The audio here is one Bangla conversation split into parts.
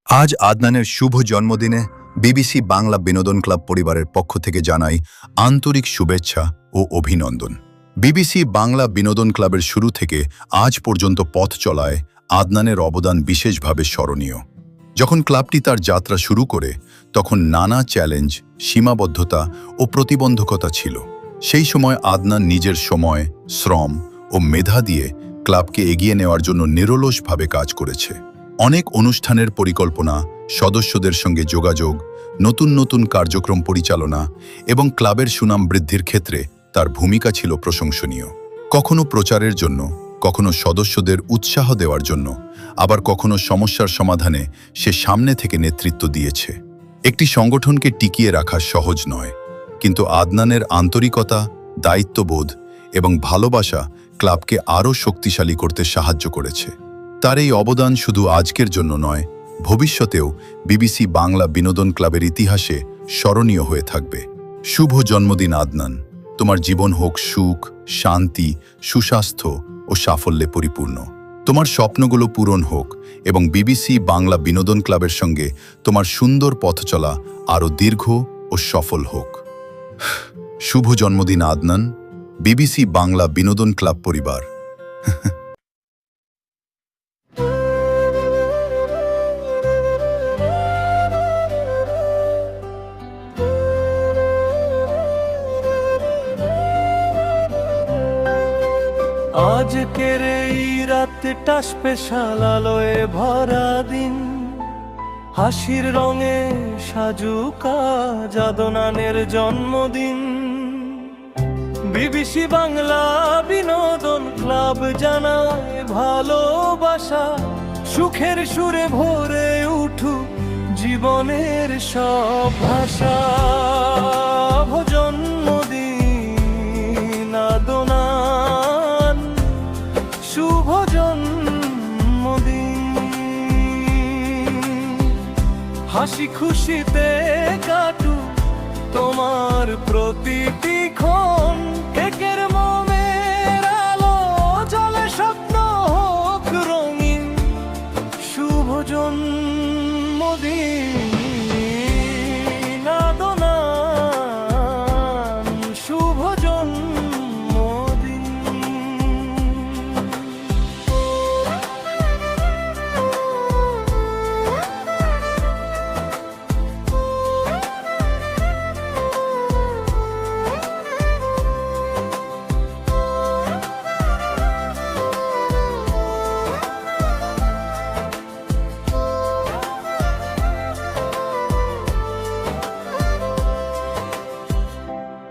আজ আদনানের শুভ জন্মদিনে বিবিসি বাংলা বিনোদন ক্লাব পরিবারের পক্ষ থেকে জানাই আন্তরিক শুভেচ্ছা ও অভিনন্দন। বিবিসি বাংলা বিনোদন ক্লাবের শুরু থেকে আজ পর্যন্ত পথ চলায় আদনানের অবদান বিশেষভাবে স্মরণীয়। যখন ক্লাবটি তার যাত্রা শুরু করে তখন নানা চ্যালেঞ্জ, সীমাবদ্ধতা ও প্রতিবন্ধকতা ছিল। সেই সময় আদনান নিজের সময়, শ্রম ও মেধা দিয়ে ক্লাবকে এগিয়ে নেওয়ার জন্য নিরলসভাবে কাজ করেছে। অনেক অনুষ্ঠানের পরিকল্পনা, সদস্যদের সঙ্গে যোগাযোগ, নতুন নতুন কার্যক্রম পরিচালনা এবং ক্লাবের সুনাম বৃদ্ধির ক্ষেত্রে তার ভূমিকা ছিল প্রশংসনীয়। কখনো প্রচারের জন্য, কখনো সদস্যদের উৎসাহ দেওয়ার জন্য, আবার কখনো সমস্যার সমাধানে সে সামনে থেকে নেতৃত্ব দিয়েছে। একটি সংগঠনকে টিকিয়ে রাখা সহজ নয়, কিন্তু আদনানের আন্তরিকতা, দায়িত্ববোধ এবং ভালোবাসা ক্লাবকে আরও শক্তিশালী করতে সাহায্য করেছে। তার এই অবদান শুধু আজকের জন্য নয়, ভবিষ্যতেও বিবিসি বাংলা বিনোদন ক্লাবের ইতিহাসে স্মরণীয় হয়ে থাকবে। শুভ জন্মদিন আদনান, তোমার জীবন হোক সুখ, শান্তি, সুস্বাস্থ্য ও সাফল্যে পরিপূর্ণ। তোমার স্বপ্নগুলো পূরণ হোক এবং বিবিসি বাংলা বিনোদন ক্লাবের সঙ্গে তোমার সুন্দর পথ চলা আরও দীর্ঘ ও সফল হোক। শুভ জন্মদিন আদনান, বিবিসি বাংলা বিনোদন ক্লাব পরিবার। আজকের এই রাতটা স্পেশাল আলোয় ভরা দিন, হাসির রঙে সাজুকা আদনানের জন্মদিন। বিবিসি বাংলা বিনোদন ক্লাব জানায় ভালোবাসা, সুখের সুরে ভরে উঠুক জীবনের সব ভাষা। জন্মদিন আদনান, শুভ জন্মদিন। হাসি খুশিতে কাটুক তোমার প্রতিটি ক্ষণ, কেকের মোমের আলো জলে স্বপ্ন হোক রঙিন। শুভ জন্মদিন আদনান, শুভ জন্মদিন।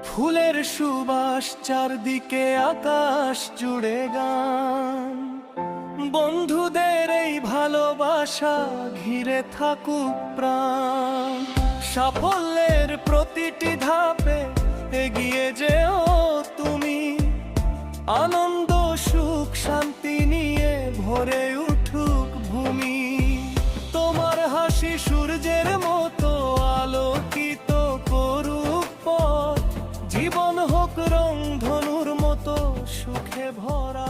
ফুলের সুবাস চারদিকে, আকাশ জুড়ে গান। বন্ধুদের এই ভালোবাসা ঘিরে থাকুক প্রাণ। সাফল্যের প্রতিটি ধাপে এগিয়ে যেও তুমি, আনন্দ সুখ শান্তি নিয়ে ভরে উঠুক ভূমি। তোমার হাসি সূর্যের মতো আলোকিত করুক পথ, জীবন হোক রংধনুর মতো সুখে ভরা।